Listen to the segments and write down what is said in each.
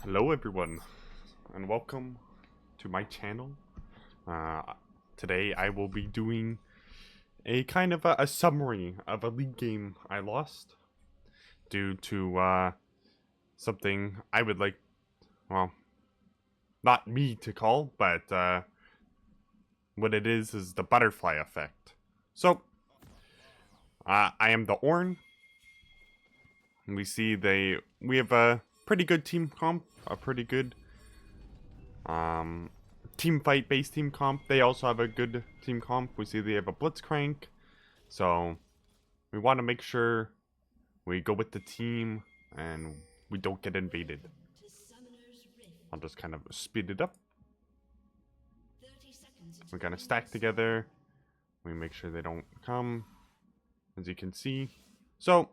Hello everyone, and welcome to my channel. Today I will be doing a kind of a summary of a league game I lost due to something I would like, well, not me to call, but what it is the butterfly effect. So, I am the Ornn, and we have a pretty good team comp, a pretty good team fight based team comp. They also have a good team comp. We see they have a Blitzcrank, so we want to make sure we go with the team and we don't get invaded. I'll just kind of speed it up. We're gonna stack together. We make sure they don't come, as you can see. So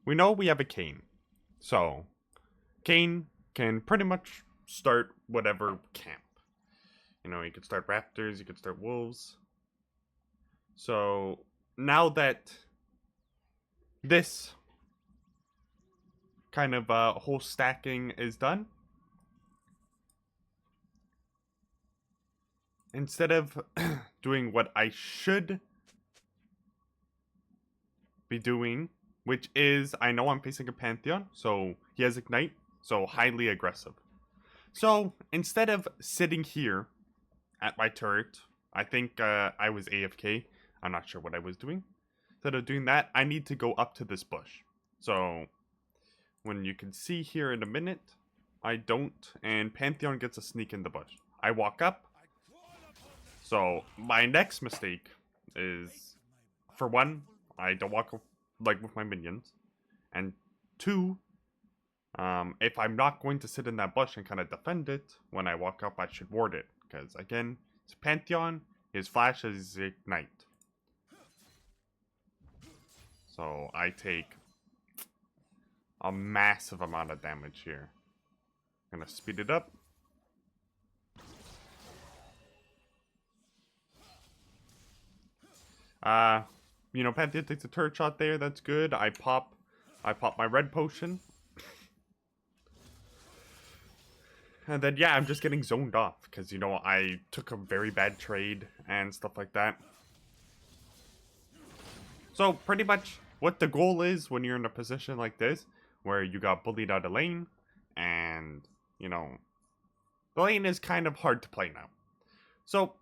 we know we have a Kayn, so Kayn can pretty much start whatever camp. You know, you could start Raptors, you could start Wolves. So now that this kind of whole stacking is done, instead of doing what I should be doing, which is, I know I'm facing a Pantheon, so he has Ignite, so highly aggressive. So instead of sitting here at my turret, I think I was AFK. I'm not sure what I was doing. Instead of doing that, I need to go up to this bush. So when you can see here in a minute, I don't, and Pantheon gets a sneak in the bush. I walk up. So my next mistake is, for one, I don't walk like with my minions, and two, if I'm not going to sit in that bush and kind of defend it, when I walk up, I should ward it. Because, again, it's Pantheon, his flash is Ignite. So, I take a massive amount of damage here. I'm gonna speed it up. You know, Pantheon takes a turret shot there, that's good. I pop my red potion. And then, yeah, I'm just getting zoned off because, you know, I took a very bad trade and stuff like that. So, pretty much what the goal is when you're in a position like this, where you got bullied out of lane, and, you know, the lane is kind of hard to play now. So,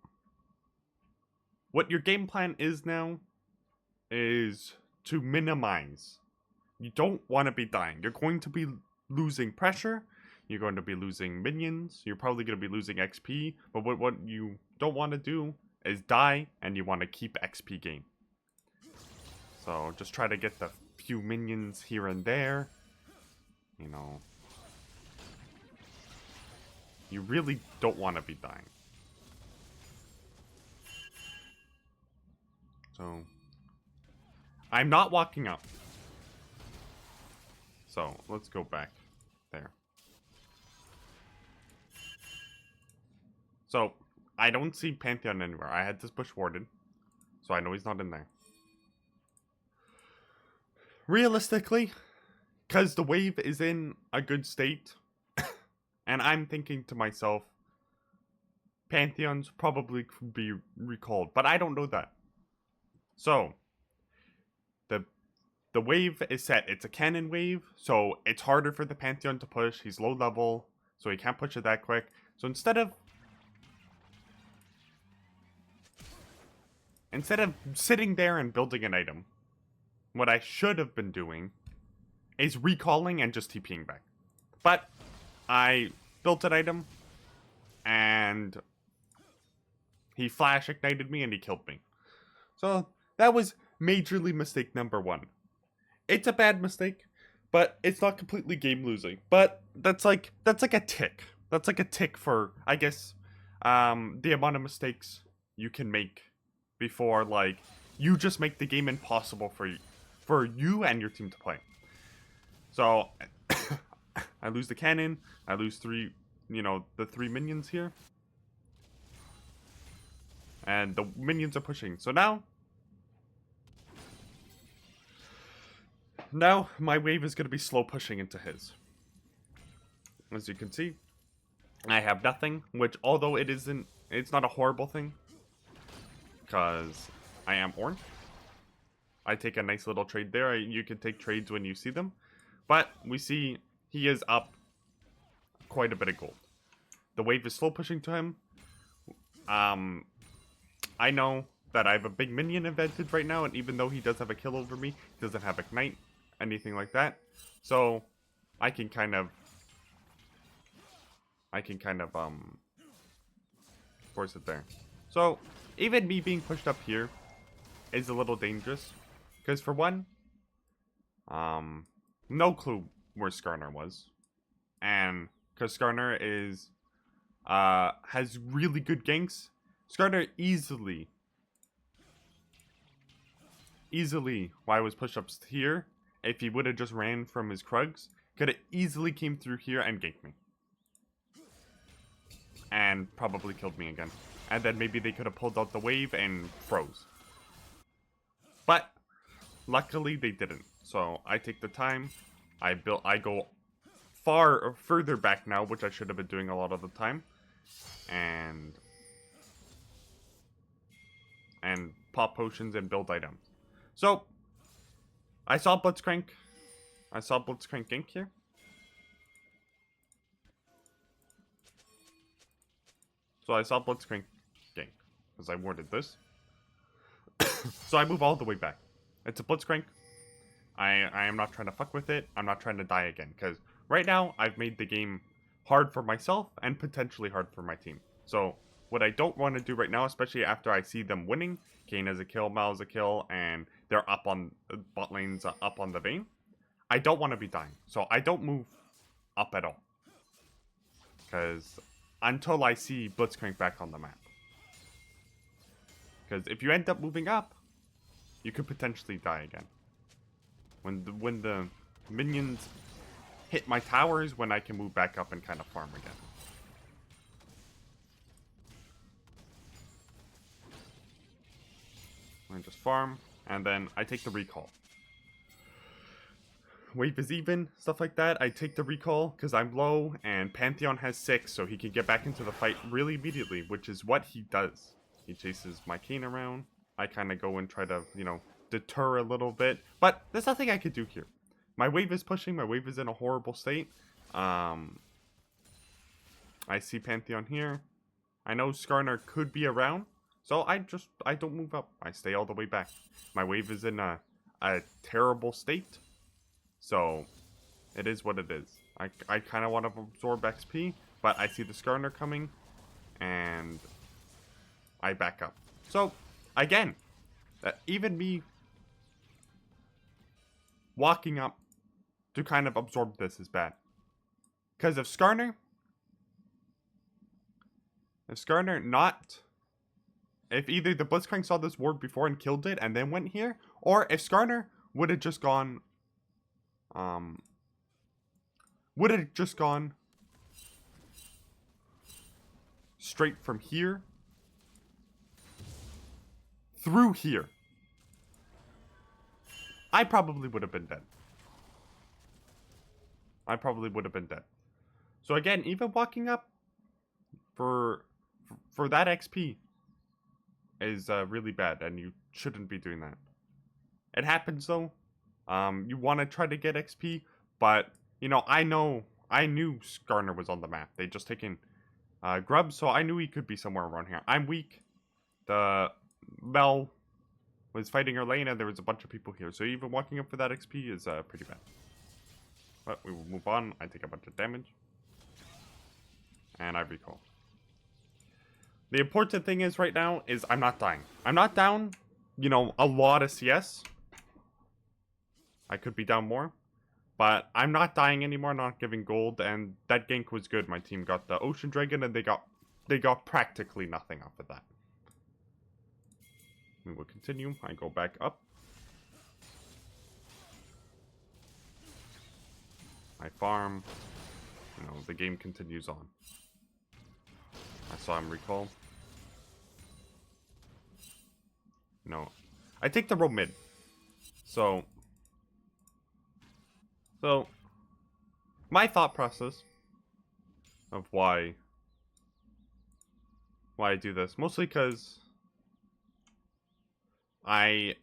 what your game plan is now is to minimize. You don't want to be dying. You're going to be losing pressure. You're going to be losing minions. You're probably going to be losing XP. But what you don't want to do is die, and you want to keep XP gain. So just try to get the few minions here and there. You know. You really don't want to be dying. So I'm not walking up. So let's go back there. So, I don't see Pantheon anywhere. I had this bush warded, so I know he's not in there. Realistically, because the wave is in a good state, and I'm thinking to myself, Pantheons probably could be recalled, but I don't know that. So, the wave is set. It's a cannon wave, so it's harder for the Pantheon to push. He's low level, so he can't push it that quick. So instead of sitting there and building an item, what I should have been doing is recalling and just TPing back. But I built an item, and he flash ignited me and he killed me. So that was majorly mistake number one. It's a bad mistake, but it's not completely game losing. But that's like a tick. That's like a tick for, I guess, the amount of mistakes you can make before, like, you just make the game impossible for you and your team to play. So I lose the cannon, I lose the 3 minions here. And the minions are pushing. So now now my wave is going to be slow pushing into his. As you can see, I have nothing, which although it's not a horrible thing, because I am orange. I take a nice little trade there. You can take trades when you see them, but we see he is up quite a bit of gold. The wave is slow pushing to him. I know that I have a big minion advantage right now, and even though he does have a kill over me, he doesn't have ignite, anything like that. So I can kind of force it there. So even me being pushed up here is a little dangerous, because for one, no clue where Skarner was, and because Skarner is has really good ganks. Skarner easily, while I was pushed up here, if he would have just ran from his Krugs, could have easily came through here and ganked me. And probably killed me again. And then maybe they could have pulled out the wave and froze. But luckily they didn't. So I take the time. I go further back now, which I should have been doing a lot of the time. And pop potions and build items. So I saw Blitzcrank. Gank here. So I saw Blitzcrank gank, because I warded this. So I move all the way back. It's a Blitzcrank. I am not trying to fuck with it. I'm not trying to die again, because right now I've made the game hard for myself and potentially hard for my team. So what I don't want to do right now, especially after I see them winning, Kayn has a kill, Mal has a kill, and they're up on bot lanes, up on the Vayne. I don't want to be dying, so I don't move up at all, because until I see Blitzcrank back on the map. Because if you end up moving up, you could potentially die again. When the minions hit my towers, when I can move back up and kind of farm again. I just farm, and then I take the recall. Wave is even, stuff like that. I take the recall because I'm low, and Pantheon has 6, so he can get back into the fight really immediately, which is what he does. He chases my Kayn around. I kind of go and try to, deter a little bit. But there's nothing I could do here. My wave is pushing. My wave is in a horrible state. I see Pantheon here. I know Skarner could be around, so I don't move up. I stay all the way back. My wave is in a terrible state. So, it is what it is. I kind of want to absorb XP, but I see the Skarner coming, and I back up. So, again, even me walking up to kind of absorb this is bad. Because if either the Blitzcrank saw this ward before and killed it and then went here, or if Skarner would have just gone straight from here through here, I probably would have been dead. So again, even walking up for that XP is really bad, and you shouldn't be doing that. It happens though. You want to try to get XP, but I knew Skarner was on the map. They just taken Grub, so I knew he could be somewhere around here. I'm weak. The Mel was fighting her lane, and there was a bunch of people here, so even walking up for that XP is pretty bad. But we will move on. I take a bunch of damage, and I recall. The important thing is right now is I'm not dying. I'm not down, a lot of CS. I could be down more, but I'm not dying anymore, not giving gold, and that gank was good. My team got the Ocean Dragon, and they got practically nothing off of that. We will continue. I go back up. I farm. The game continues on. I saw him recall. I take the roam mid. So So, my thought process of why I do this, mostly because I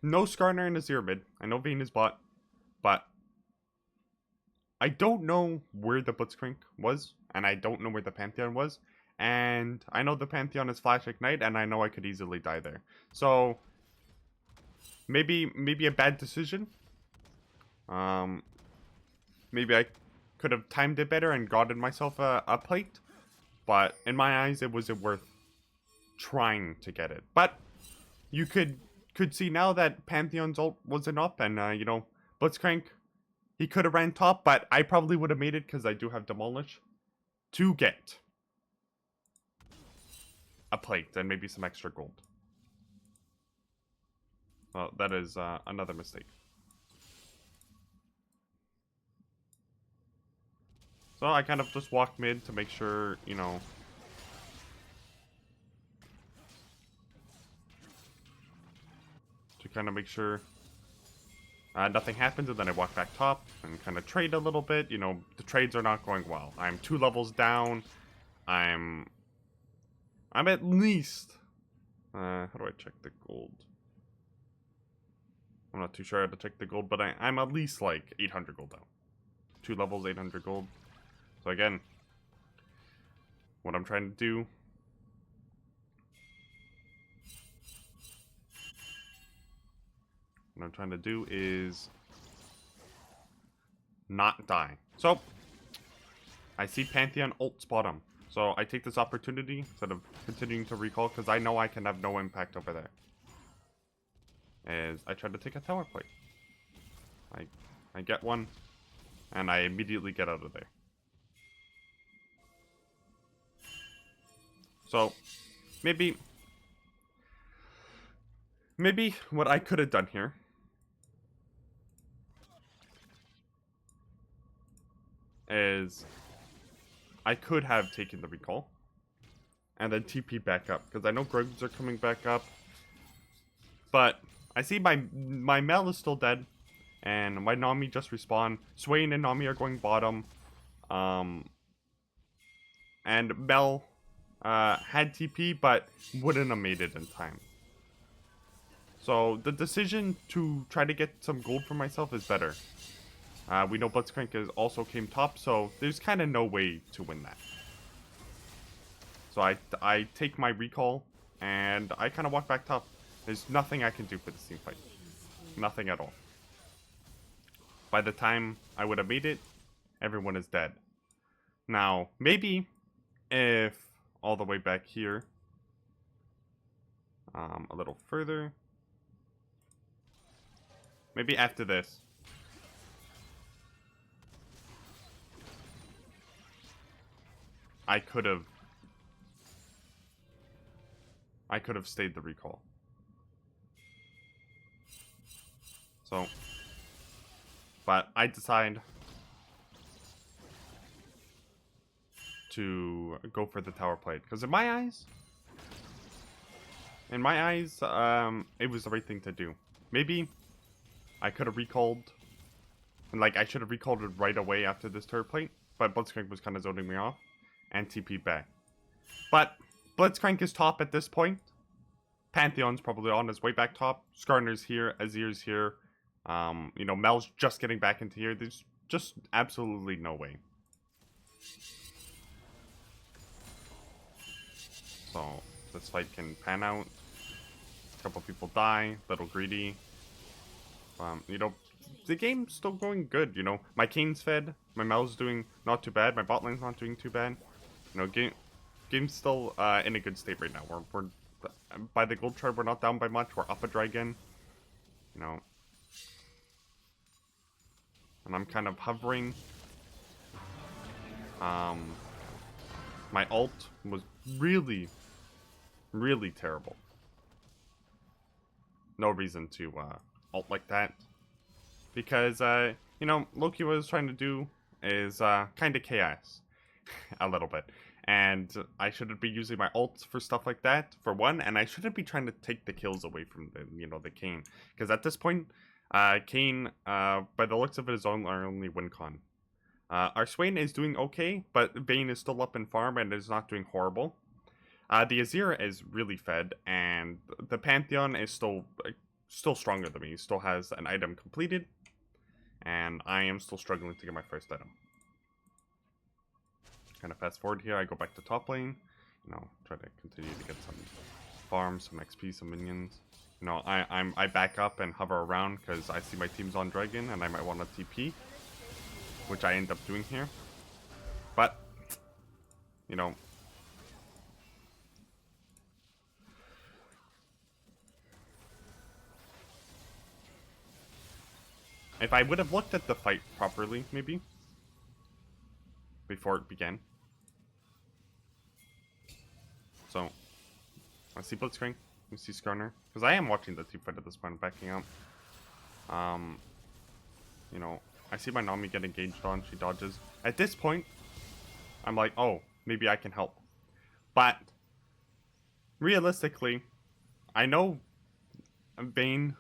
know Skarner in Azir mid, I know Vayne is bot, but I don't know where the Blitzcrank was, and I don't know where the Pantheon was, and I know the Pantheon is Flash Ignite, and I know I could easily die there. So, maybe a bad decision. Maybe I could have timed it better and gotten myself a plate, but in my eyes, it wasn't worth trying to get it. But you could see now that Pantheon's ult wasn't up, and you know, Blitzcrank, he could have ran top, but I probably would have made it because I do have Demolish to get a plate and maybe some extra gold. Well, that is another mistake. So I kind of just walked mid to make sure, you know, to kind of make sure nothing happens, and then I walk back top and kind of trade a little bit. You know, the trades are not going well. I'm 2 levels down. I'm at least... how do I check the gold? I'm not too sure how to check the gold, but I'm at least like 800 gold down. 2 levels, 800 gold. So again, what I'm trying to do... What I'm trying to do is not die. So, I see Pantheon ults bottom. So I take this opportunity instead of continuing to recall, because I know I can have no impact over there. As I try to take a tower plate. I get one, and I immediately get out of there. So, maybe what I could have done here is I could have taken the recall and then TP back up, because I know Gregs are coming back up, but I see my Mel is still dead, and my Nami just respawned. Swain and Nami are going bottom, and Mel had TP but wouldn't have made it in time. So the decision to try to get some gold for myself is better. We know Blitzcrank also came top, so there's kind of no way to win that. So I take my recall, and I kind of walk back top. There's nothing I can do for this team fight. Nothing at all. By the time I would have made it, everyone is dead. Now, maybe if all the way back here, a little further, maybe after this, I could have stayed the recall. So, but I decide to go for the tower plate, because in my eyes, it was the right thing to do. Maybe I could have recalled, and like I should have recalled it right away after this turret plate, but Blitzcrank was kind of zoning me off and TP'd back. But Blitzcrank is top at this point. Pantheon's probably on his way back top. Skarner's here, Azir's here. You know, Mel's just getting back into here. There's just absolutely no way. So this fight can pan out. A couple people die, little greedy. You know, the game's still going good, you know. My Kane's fed, my Mel's doing not too bad, my bot lane's not doing too bad. You know, game's still in a good state right now. We're by the gold chart, we're not down by much. We're up a dragon. You know. And I'm kind of hovering. My ult was really, really terrible. No reason to ult like that. Because, you know, Loki was trying to do is kind of chaos. A little bit. And I shouldn't be using my ults for stuff like that, for one. And I shouldn't be trying to take the kills away from the, you know, the Kane. Because at this point, Kane, by the looks of it, is our only win con. Our Swain is doing okay, but Vayne is still up in farm and is not doing horrible. The Azir is really fed, and the Pantheon is still stronger than me. He still has an item completed, and I am still struggling to get my first item. Kind of fast forward here, I go back to top lane. You know, try to continue to get some farm, some XP, some minions. You know, I back up and hover around because I see my team's on dragon and I might want to TP, which I end up doing here. But you know, if I would have looked at the fight properly, maybe before it began. So I see Blitzcrank, I see Skarner, because I am watching the team fight at this point, backing up. You know, I see my Nami get engaged on, she dodges. At this point, I'm like, oh, maybe I can help. But realistically, I know Vayne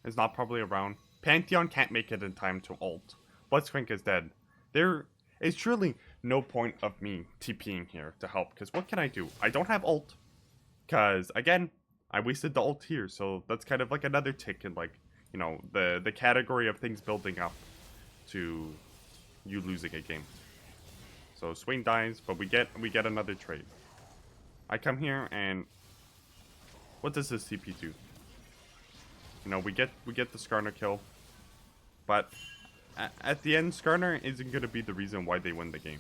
is not probably around. Pantheon can't make it in time to ult. Blitzcrank is dead. There is truly no point of me TPing here to help, because what can I do? I don't have ult, because again, I wasted the ult here, so that's kind of like another tick in, like, you know, the category of things building up to you losing a game. So Swain dies, but we get another trade. I come here and what does this TP do? You know, we get the Skarner kill, but at the end, Skarner isn't going to be the reason why they win the game.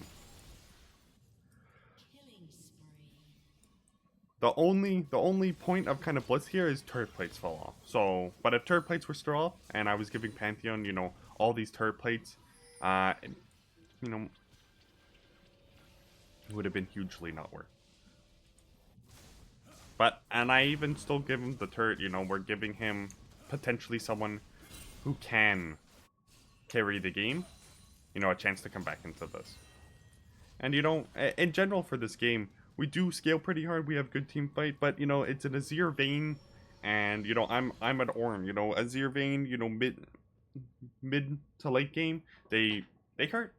The only point of kind of blitz here is turret plates fall off. So, but if turret plates were still off, and I was giving Pantheon, you know, all these turret plates, you know, it would have been hugely not worth. But, and I even still give him the turret, you know, we're giving him potentially someone who can carry the game, you know, a chance to come back into this. And, you know, in general for this game, we do scale pretty hard, we have good team fight, but, you know, it's an Azir Vayne, and, you know, I'm an Ornn, you know, Azir Vayne, you know, mid to late game, they hurt.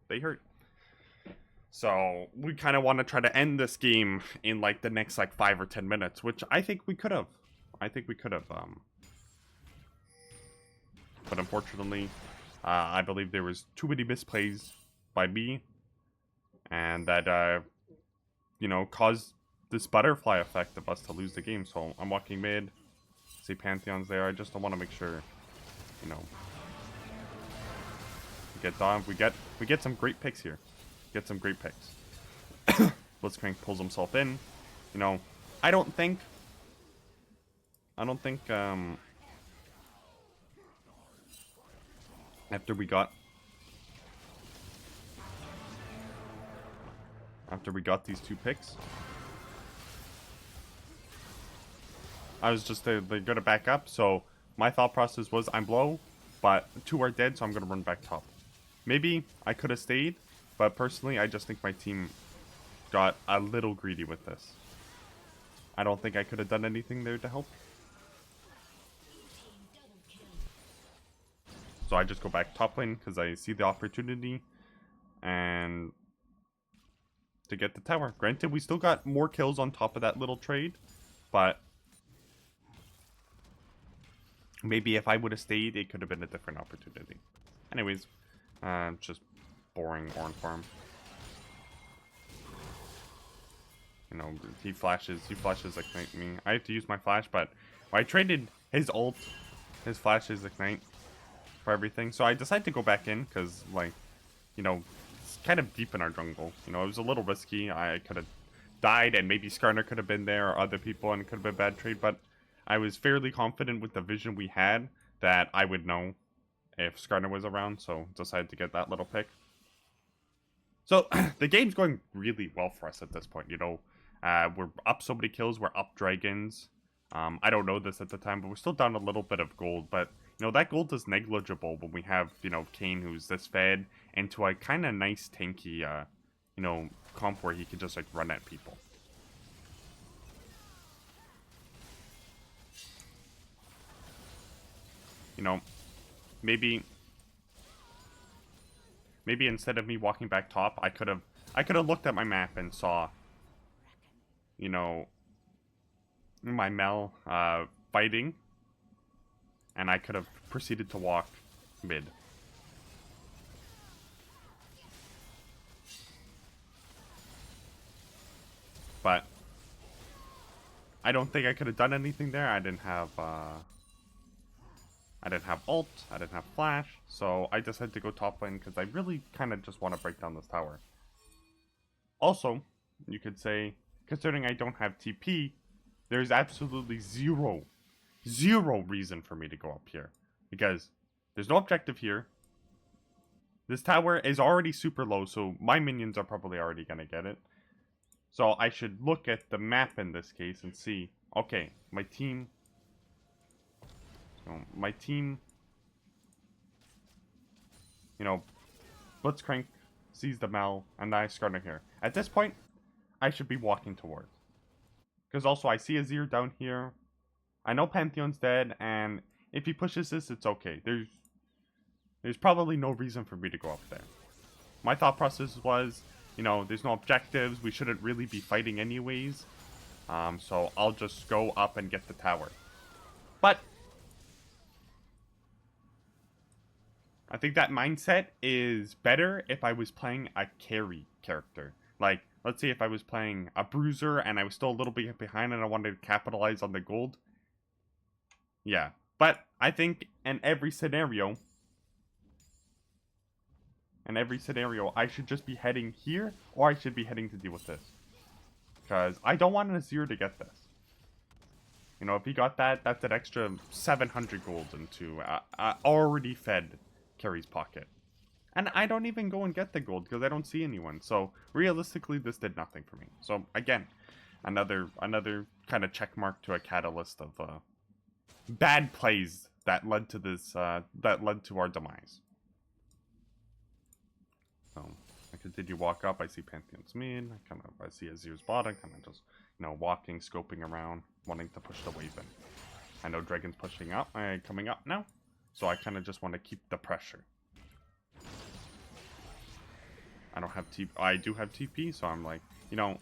So we kind of want to try to end this game in like the next like 5 or 10 minutes, which I think we could have. But unfortunately, I believe there was too many misplays by me, and that you know, caused this butterfly effect of us to lose the game. So I'm walking mid. See Pantheon's there. I just don't want to make sure, you know, we get Dom. We get some great picks here. Get some great picks. Blitzcrank pulls himself in. You know, I don't think after we got these 2 picks, I was just they're gonna back up. So my thought process was I'm low, but 2 are dead, so I'm gonna run back top. Maybe I could have stayed, but personally, I just think my team got a little greedy with this. I don't think I could have done anything there to help. So I just go back top lane because I see the opportunity and to get the tower. Granted, we still got more kills on top of that little trade, but maybe if I would have stayed, it could have been a different opportunity. Anyways, just boring Ornn farm. You know, he flashes ignite me. I have to use my flash, but I traded his ult, his flashes ignite for everything. So I decided to go back in because, like, you know, it's kind of deep in our jungle. You know, it was a little risky. I could have died, and maybe Skarner could have been there or other people, and it could have been a bad trade. But I was fairly confident with the vision we had that I would know if Skarner was around. So decided to get that little pick. So the game's going really well for us at this point. You know, we're up so many kills. We're up dragons. I don't know this at the time, but we're still down a little bit of gold. But, you know, that gold is negligible when we have, you know, Kane who's this fed into a kind of nice tanky, you know, comp where he can just, like, run at people. You know, maybe instead of me walking back top, I could have looked at my map and saw, you know, my Mel fighting, and I could have proceeded to walk mid. But I don't think I could have done anything there. I didn't have ult, I didn't have flash, so I decided to go top lane because I really kind of just want to break down this tower. Also, you could say, considering I don't have TP, there's absolutely zero reason for me to go up here. Because there's no objective here. This tower is already super low, so my minions are probably already going to get it. So I should look at the map in this case and see, okay, my team, you know, Blitzcrank sees the Mel, and I Skarner here. At this point, I should be walking towards. Because also, I see Azir down here. I know Pantheon's dead, and if he pushes this, it's okay. There's probably no reason for me to go up there. My thought process was, you know, there's no objectives. We shouldn't really be fighting anyways. So I'll just go up and get the tower. But I think that mindset is better if I was playing a carry character. Like, let's say if I was playing a bruiser and I was still a little bit behind and I wanted to capitalize on the gold. Yeah. But I think in every scenario, I should just be heading here, or I should be heading to deal with this. Because I don't want an Azir to get this. You know, if he got that, that's an extra 700 gold into already fed carry's pocket. And I don't even go and get the gold because I don't see anyone. So realistically, this did nothing for me. So again, another kind of check mark to a catalyst of bad plays that led to this, that led to our demise. So I continue to walk up. I see Pantheon's mid. I see Azir's bottom. Kind of just, you know, walking, scoping around, wanting to push the wave in. I know Dragon's pushing up, coming up now. So I kind of just want to keep the pressure. I don't have TP. I do have TP, so I'm like, you know,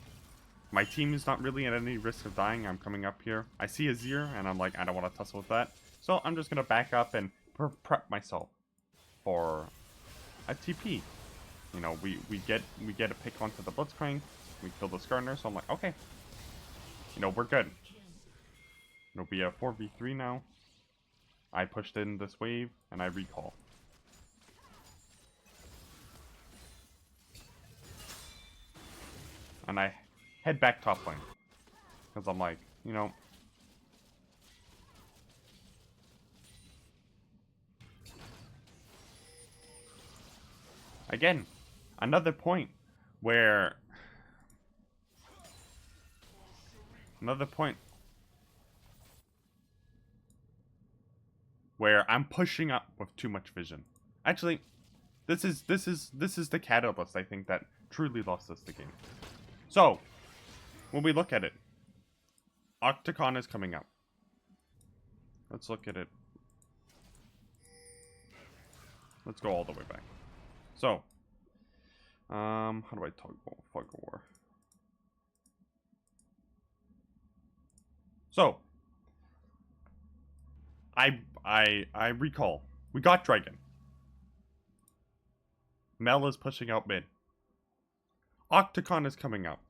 my team is not really at any risk of dying. I'm coming up here. I see Azir, and I'm like, I don't want to tussle with that. So I'm just gonna back up and prep myself for a TP. You know, we get a pick onto the Blitzcrank. We kill the Skarner, so I'm like, okay. You know, we're good. It'll be a 4v3 now. I pushed in this wave, and I recall. And I head back top lane. Because I'm like, you know... Again, another point where... where I'm pushing up with too much vision. Actually, this is the catalyst, I think, that truly lost us the game. So, when we look at it, Octocon is coming up. Let's look at it. Let's go all the way back. So, how do I talk about Fog of War? So, I recall. We got Dragon. Mel is pushing out mid. Octocon is coming up.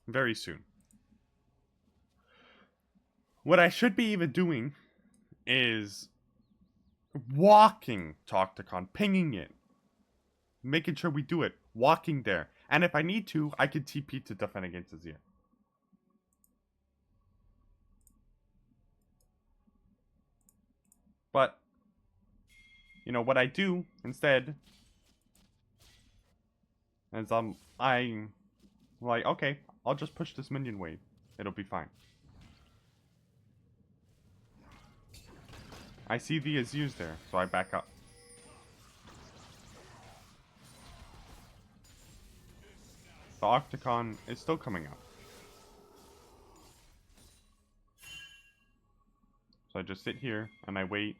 Very soon. What I should be even doing is walking to Octocon, pinging it, making sure we do it, walking there. And if I need to, I could TP to defend against Azir. But, you know, what I do instead is I'm like, okay, I'll just push this minion wave. It'll be fine. I see the Azir's there, so I back up. The Octocon is still coming up. So I just sit here and I wait.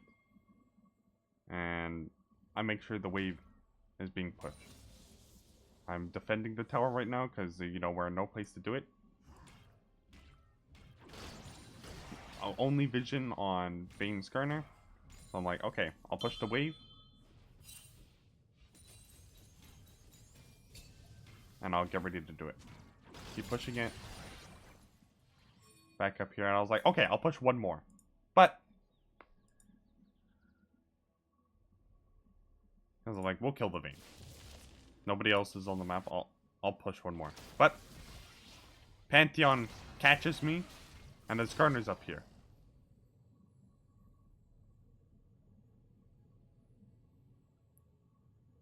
And I make sure the wave is being pushed. I'm defending the tower right now because, you know, we're in no place to do it. I'll only vision on Vayne Skirner. So I'm like, okay, I'll push the wave. And I'll get ready to do it. Keep pushing it. Back up here. And I was like, okay, I'll push one more. But I was like, we'll kill the Vayne. Nobody else is on the map. I'll push one more. But Pantheon catches me, and then Skarner's up here.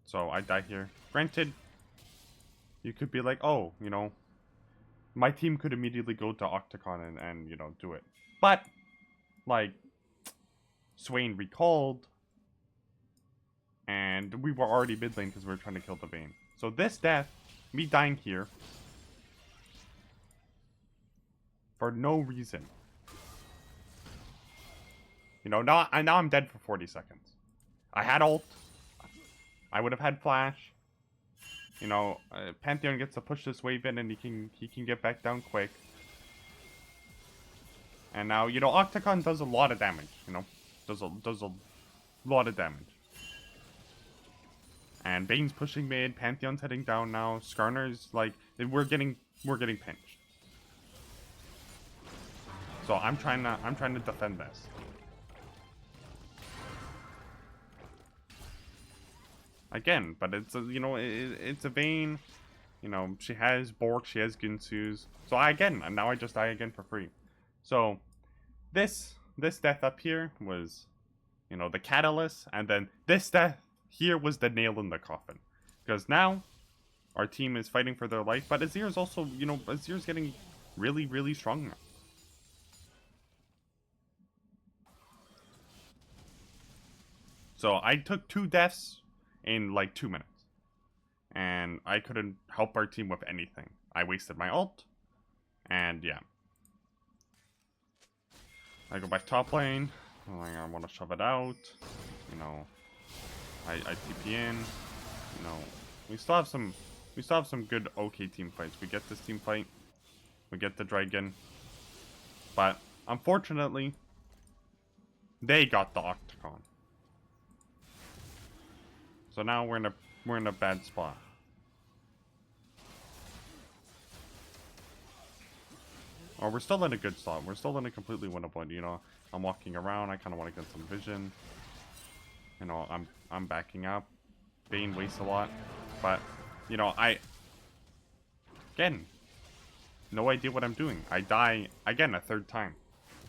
So I die here. Granted, you could be like, oh, you know, my team could immediately go to Octocon and you know, do it. But, like, Swain recalled, and we were already mid lane because we were trying to kill the Vayne. So this death, me dying here, for no reason. You know, now I'm dead for 40 seconds. I had ult. I would have had flash. You know, Pantheon gets to push this wave in and he can get back down quick. And now, you know, Octocon does a lot of damage, you know. Does a lot of damage. And Vayne's pushing mid, Pantheon's heading down now, Skarner's like we're getting pinched. So I'm trying to defend this. Again, but it's a, you know, it's a Vayne. You know, she has Bork, she has Ginsu's. So and now I just die again for free. So this death up here was, you know, the catalyst, and then this death here was the nail in the coffin. Because now our team is fighting for their life, but Azir's also, you know, Azir's getting really, really strong now. So I took 2 deaths in like 2 minutes. And I couldn't help our team with anything. I wasted my ult. And yeah. I go back top lane. I want to shove it out. You know, I TP in. You know, we still have some good okay team fights. We get this team fight. We get the dragon. But unfortunately, they got the Octocon. So now we're in a bad spot. Or we're still in a good spot. We're still in a completely winnable. You know, I'm walking around. I kind of want to get some vision. You know, I'm backing up. Vayne wastes a lot, but you know, again, no idea what I'm doing. I die again a 3rd time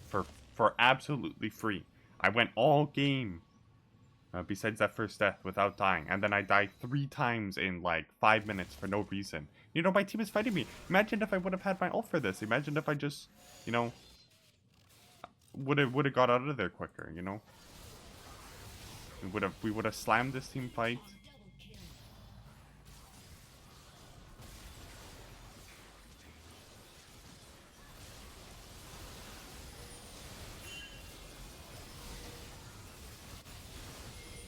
for absolutely free. I went all game. Besides that first death without dying. And then I died 3 times in like 5 minutes for no reason. You know, my team is fighting me. Imagine if I would have had my ult for this. Imagine if I just, you know, would have got out of there quicker, you know? We would have slammed this team fight.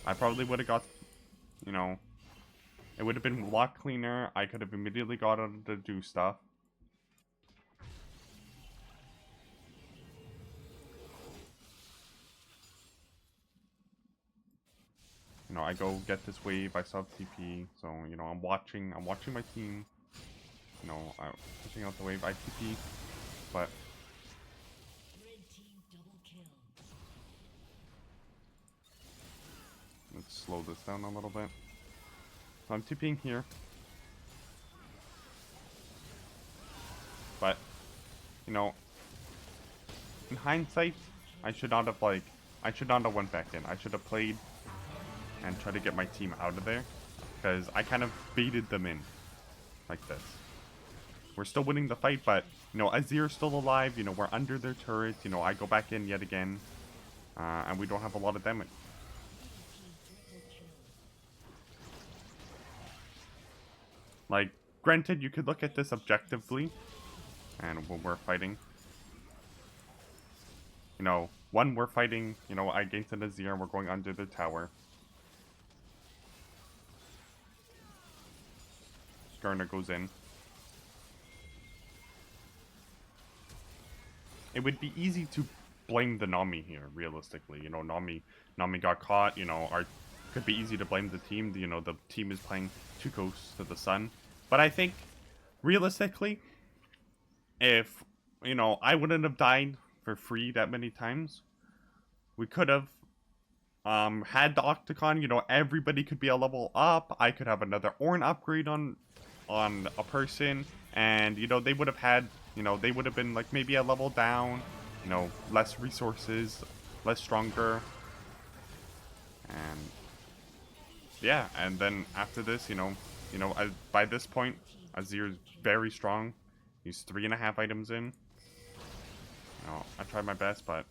I probably would have got, you know, it would have been a lot cleaner. I could have immediately got on to do stuff. You know, I go get this wave. I still have TP, so you know, I'm watching my team. You know, I'm pushing out the wave. I TP, but let's slow this down a little bit. So I'm TPing here. But, you know, in hindsight, I should not have went back in. I should have played and tried to get my team out of there. Because I kind of baited them in. Like this. We're still winning the fight, but, you know, Azir's still alive. You know, we're under their turret. You know, I go back in yet again. And we don't have a lot of damage. Like, granted, you could look at this objectively, and when we're fighting, you know, One, we're fighting, you know, against an Azir, and we're going under the tower. Skarner goes in. It would be easy to blame the Nami here, realistically. You know, Nami got caught, you know, could be easy to blame the team. You know, the team is playing too close to the sun. But I think, realistically, if, you know, I wouldn't have died for free that many times, we could have had the Octocon, you know, everybody could be a level up. I could have another Ornn upgrade on a person, and, you know, they would have had, you know, they would have been like maybe a level down, you know, less resources, less stronger. And yeah, and then after this, by this point, Azir is very strong. He's 3.5 items in. You know, I tried my best, but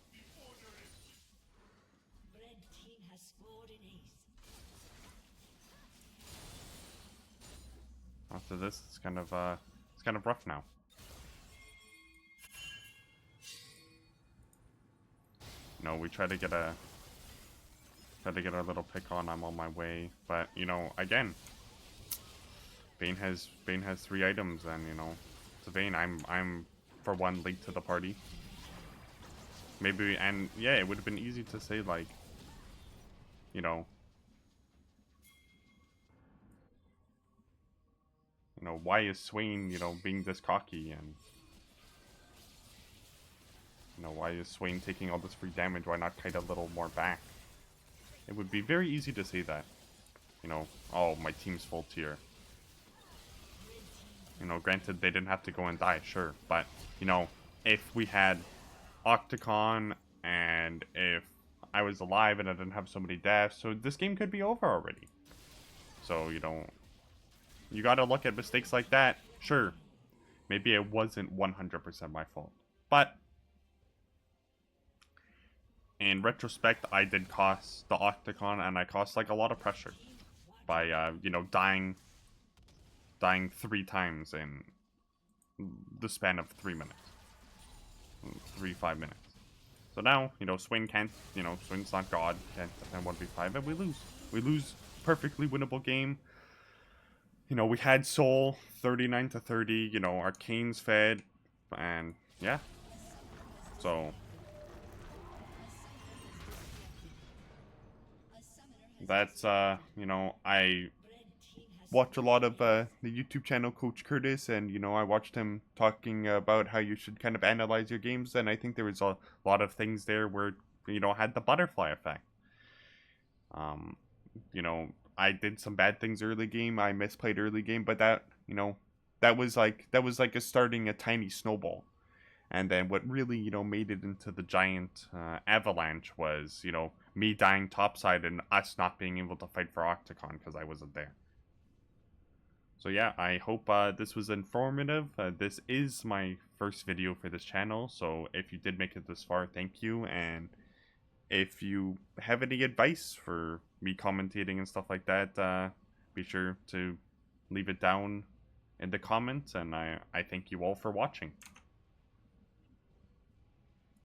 after this, it's kind of rough now. You know, we try to get a little pick on. I'm on my way, but you know, again, Vayne has 3 items, and you know, it's Vayne. I'm for one late to the party. Maybe, and yeah, it would have been easy to say like, you know, why is Swain, you know, being this cocky, and you know, why is Swain taking all this free damage? Why not kite a little more back? It would be very easy to say that. You know, oh, my team's full tier. You know, granted, they didn't have to go and die, sure. But, you know, if we had Octocon, and if I was alive and I didn't have so many deaths, so this game could be over already. So, you know, you gotta look at mistakes like that. Sure, maybe it wasn't 100% my fault. But in retrospect, I did cost the Octocon, and I cost like a lot of pressure by you know, dying 3 times in the span of 3 minutes, 5 minutes. So now, you know, Swain can't, you know, Swain's not God, can't defend 1v5, and we lose. We lose perfectly winnable game. You know, we had Soul 39-30. You know, Arcane's fed, and yeah. So that's you know, I watch a lot of the YouTube channel Coach Curtis, and you know, I watched him talking about how you should kind of analyze your games, and I think there was a lot of things there where, you know, had the butterfly effect. You know, I did some bad things early game. I misplayed early game, but that, you know, that was like starting a tiny snowball. And then what really, you know, made it into the giant avalanche was, you know, me dying topside and us not being able to fight for Octocon because I wasn't there. So yeah, I hope this was informative. This is my first video for this channel, so if you did make it this far, thank you. And if you have any advice for me commentating and stuff like that, be sure to leave it down in the comments, and I thank you all for watching.